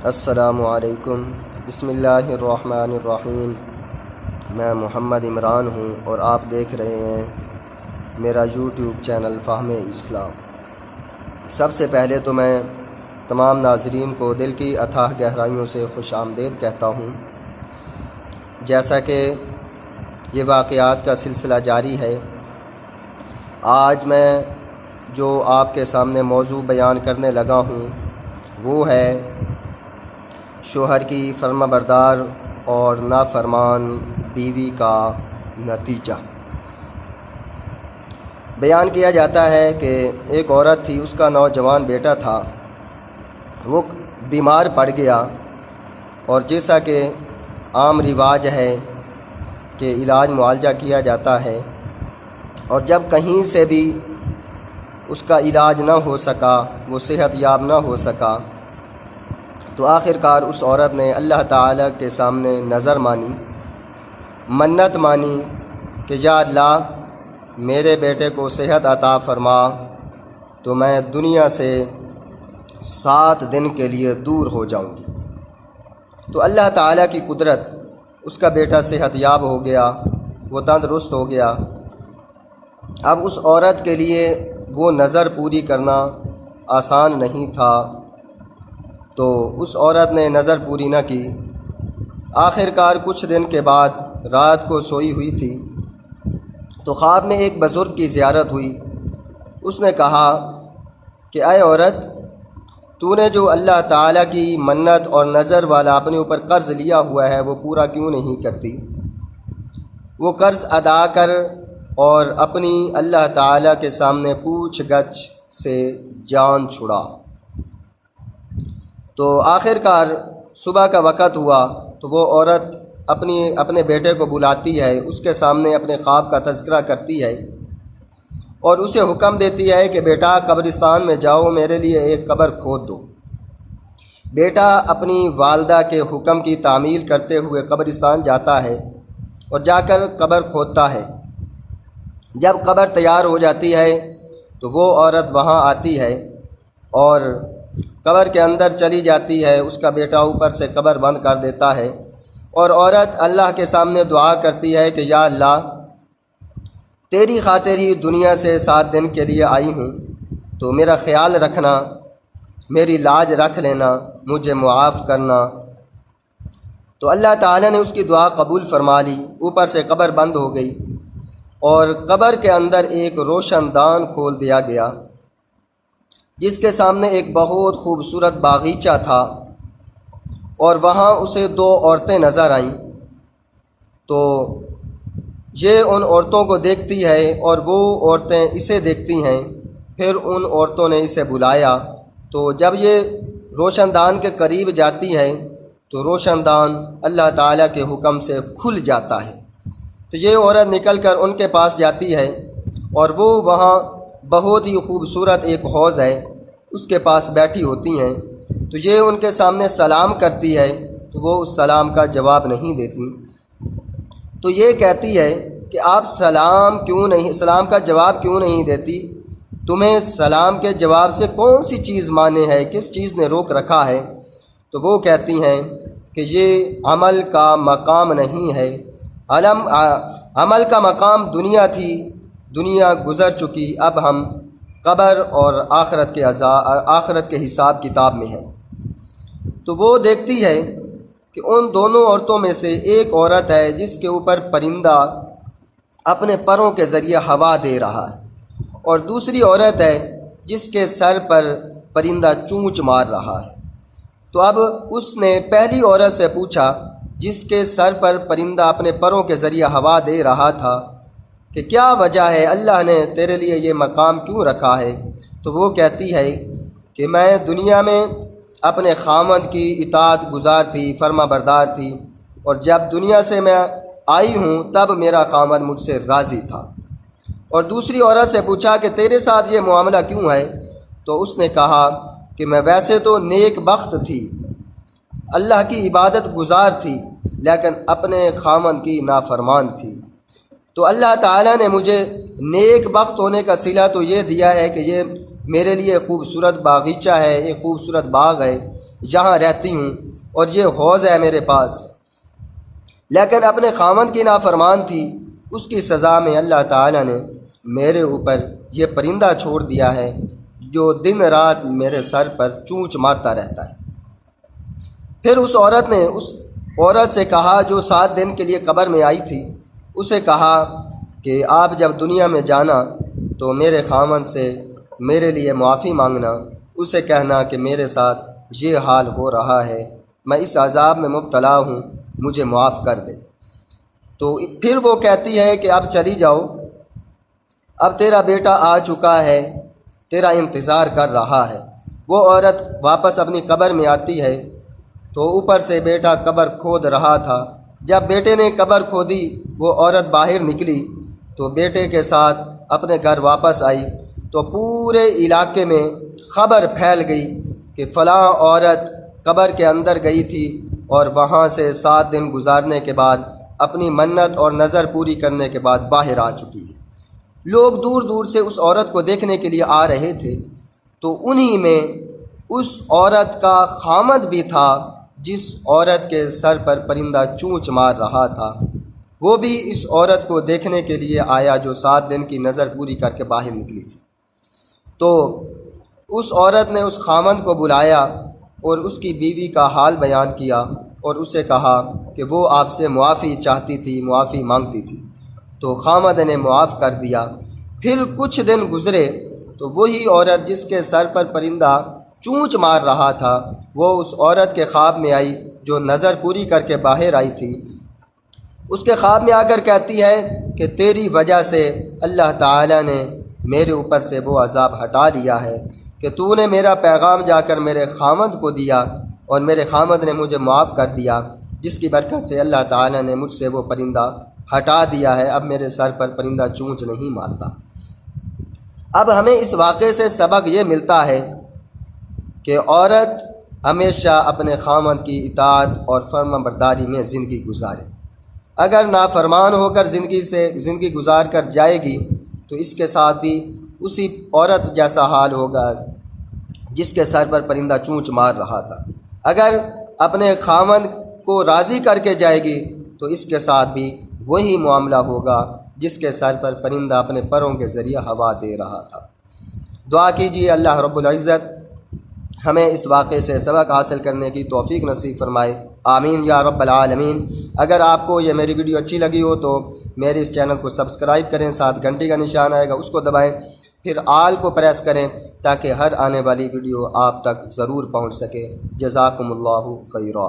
السلام علیکم، بسم اللہ الرحمن الرحیم۔ میں محمد عمران ہوں اور آپ دیکھ رہے ہیں میرا یوٹیوب چینل فہم اسلام۔ سب سے پہلے تو میں تمام ناظرین کو دل کی اتھاہ گہرائیوں سے خوش آمدید کہتا ہوں۔ جیسا کہ یہ واقعات کا سلسلہ جاری ہے، آج میں جو آپ کے سامنے موضوع بیان کرنے لگا ہوں وہ ہے شوہر کی فرما بردار اور نافرمان بیوی کا نتیجہ۔ بیان کیا جاتا ہے کہ ایک عورت تھی، اس کا نوجوان بیٹا تھا، وہ بیمار پڑ گیا، اور جیسا کہ عام رواج ہے کہ علاج معالجہ کیا جاتا ہے، اور جب کہیں سے بھی اس کا علاج نہ ہو سکا، وہ صحت یاب نہ ہو سکا، تو آخر کار اس عورت نے اللہ تعالیٰ کے سامنے نظر مانی، منت مانی کہ یا اللہ میرے بیٹے کو صحت عطا فرما تو میں دنیا سے 7 دن کے لیے دور ہو جاؤں گی۔ تو اللہ تعالیٰ کی قدرت، اس کا بیٹا صحت یاب ہو گیا، وہ تندرست ہو گیا۔ اب اس عورت کے لیے وہ نظر پوری کرنا آسان نہیں تھا، تو اس عورت نے نظر پوری نہ کی۔ آخر کار کچھ دن کے بعد رات کو سوئی ہوئی تھی تو خواب میں ایک بزرگ کی زیارت ہوئی۔ اس نے کہا کہ اے عورت، تو نے جو اللہ تعالیٰ کی منت اور نظر والا اپنے اوپر قرض لیا ہوا ہے وہ پورا کیوں نہیں کرتی؟ وہ قرض ادا کر اور اپنی اللہ تعالیٰ کے سامنے پوچھ گچھ سے جان چھڑا۔ تو آخر کار صبح کا وقت ہوا تو وہ عورت اپنے بیٹے کو بلاتی ہے، اس کے سامنے اپنے خواب کا تذکرہ کرتی ہے اور اسے حکم دیتی ہے کہ بیٹا قبرستان میں جاؤ، میرے لیے ایک قبر کھود دو۔ بیٹا اپنی والدہ کے حکم کی تعمیل کرتے ہوئے قبرستان جاتا ہے اور جا کر قبر کھودتا ہے۔ جب قبر تیار ہو جاتی ہے تو وہ عورت وہاں آتی ہے اور قبر کے اندر چلی جاتی ہے، اس کا بیٹا اوپر سے قبر بند کر دیتا ہے، اور عورت اللہ کے سامنے دعا کرتی ہے کہ یا اللہ تیری خاطر ہی دنیا سے 7 دن کے لیے آئی ہوں، تو میرا خیال رکھنا، میری لاج رکھ لینا، مجھے معاف کرنا۔ تو اللہ تعالیٰ نے اس کی دعا قبول فرما لی، اوپر سے قبر بند ہو گئی اور قبر کے اندر ایک روشن دان کھول دیا گیا جس کے سامنے ایک بہت خوبصورت باغیچہ تھا، اور وہاں اسے 2 عورتیں نظر آئیں۔ تو یہ ان عورتوں کو دیکھتی ہے اور وہ عورتیں اسے دیکھتی ہیں۔ پھر ان عورتوں نے اسے بلایا، تو جب یہ روشن دان کے قریب جاتی ہے تو روشن دان اللہ تعالیٰ کے حکم سے کھل جاتا ہے۔ تو یہ عورت نکل کر ان کے پاس جاتی ہے اور وہ وہاں بہت ہی خوبصورت ایک حوض ہے، اس کے پاس بیٹھی ہوتی ہیں۔ تو یہ ان کے سامنے سلام کرتی ہے تو وہ اس سلام کا جواب نہیں دیتی۔ تو یہ کہتی ہے کہ آپ سلام کا جواب کیوں نہیں دیتی؟ تمہیں سلام کے جواب سے کون سی چیز مانے ہے، کس چیز نے روک رکھا ہے؟ تو وہ کہتی ہیں کہ یہ عمل کا مقام نہیں ہے، عمل کا مقام دنیا تھی، دنیا گزر چکی، اب ہم قبر اور آخرت کے حساب کتاب میں ہیں۔ تو وہ دیکھتی ہے کہ ان دونوں عورتوں میں سے ایک عورت ہے جس کے اوپر پرندہ اپنے پروں کے ذریعے ہوا دے رہا ہے، اور دوسری عورت ہے جس کے سر پر پرندہ چونچ مار رہا ہے۔ تو اب اس نے پہلی عورت سے پوچھا جس کے سر پر پرندہ اپنے پروں کے ذریعے ہوا دے رہا تھا کہ کیا وجہ ہے، اللہ نے تیرے لیے یہ مقام کیوں رکھا ہے؟ تو وہ کہتی ہے کہ میں دنیا میں اپنے خامد کی اطاعت گزار تھی، فرما بردار تھی، اور جب دنیا سے میں آئی ہوں تب میرا خامد مجھ سے راضی تھا۔ اور دوسری عورت سے پوچھا کہ تیرے ساتھ یہ معاملہ کیوں ہے؟ تو اس نے کہا کہ میں ویسے تو نیک بخت تھی، اللہ کی عبادت گزار تھی، لیکن اپنے خامد کی نافرمان تھی۔ تو اللہ تعالیٰ نے مجھے نیک بخت ہونے کا صلہ تو یہ دیا ہے کہ یہ میرے لیے خوبصورت باغیچہ ہے، ایک خوبصورت باغ ہے، یہاں رہتی ہوں اور یہ حوض ہے میرے پاس، لیکن اپنے خاوند کی نافرمان تھی، اس کی سزا میں اللہ تعالیٰ نے میرے اوپر یہ پرندہ چھوڑ دیا ہے جو دن رات میرے سر پر چونچ مارتا رہتا ہے۔ پھر اس عورت نے اس عورت سے کہا جو 7 دن کے لیے قبر میں آئی تھی، اسے کہا کہ آپ جب دنیا میں جانا تو میرے خاوند سے میرے لیے معافی مانگنا، اسے کہنا کہ میرے ساتھ یہ حال ہو رہا ہے، میں اس عذاب میں مبتلا ہوں، مجھے معاف کر دے۔ تو پھر وہ کہتی ہے کہ اب چلی جاؤ، اب تیرا بیٹا آ چکا ہے، تیرا انتظار کر رہا ہے۔ وہ عورت واپس اپنی قبر میں آتی ہے تو اوپر سے بیٹا قبر کھود رہا تھا۔ جب بیٹے نے قبر کھودی، وہ عورت باہر نکلی تو بیٹے کے ساتھ اپنے گھر واپس آئی تو پورے علاقے میں خبر پھیل گئی کہ فلاں عورت قبر کے اندر گئی تھی اور وہاں سے 7 دن گزارنے کے بعد اپنی منت اور نظر پوری کرنے کے بعد باہر آ چکی ہے۔ لوگ دور دور سے اس عورت کو دیکھنے کے لیے آ رہے تھے، تو انہی میں اس عورت کا خامد بھی تھا جس عورت کے سر پر پرندہ چونچ مار رہا تھا، وہ بھی اس عورت کو دیکھنے کے لیے آیا جو 7 دن کی نظر پوری کر کے باہر نکلی تھی۔ تو اس عورت نے اس خامد کو بلایا اور اس کی بیوی کا حال بیان کیا اور اسے کہا کہ وہ آپ سے معافی چاہتی تھی، معافی مانگتی تھی، تو خامد نے معاف کر دیا۔ پھر کچھ دن گزرے تو وہی عورت جس کے سر پر پرندہ چونچ مار رہا تھا، وہ اس عورت کے خواب میں آئی جو نظر پوری کر کے باہر آئی تھی۔ اس کے خواب میں آ کر کہتی ہے کہ تیری وجہ سے اللہ تعالیٰ نے میرے اوپر سے وہ عذاب ہٹا لیا ہے کہ تو نے میرا پیغام جا کر میرے خامد کو دیا اور میرے خامد نے مجھے معاف کر دیا، جس کی برکت سے اللہ تعالیٰ نے مجھ سے وہ پرندہ ہٹا دیا ہے، اب میرے سر پر پرندہ چونچ نہیں مارتا۔ اب ہمیں اس واقعے سے سبق یہ ملتا ہے کہ عورت ہمیشہ اپنے خامد کی اطاعت اور فرما برداری میں زندگی گزارے۔ اگر نافرمان ہو کر زندگی گزار کر جائے گی تو اس کے ساتھ بھی اسی عورت جیسا حال ہوگا جس کے سر پر پرندہ چونچ مار رہا تھا۔ اگر اپنے خامد کو راضی کر کے جائے گی تو اس کے ساتھ بھی وہی معاملہ ہوگا جس کے سر پر پرندہ اپنے پروں کے ذریعے ہوا دے رہا تھا۔ دعا کیجیے اللہ رب العزت ہمیں اس واقعے سے سبق حاصل کرنے کی توفیق نصیب فرمائے، آمین یا رب العالمین۔ اگر آپ کو یہ میری ویڈیو اچھی لگی ہو تو میرے اس چینل کو سبسکرائب کریں، ساتھ گھنٹی کا نشان آئے گا اس کو دبائیں، پھر آل کو پریس کریں تاکہ ہر آنے والی ویڈیو آپ تک ضرور پہنچ سکے۔ جزاکم اللہ خیرا۔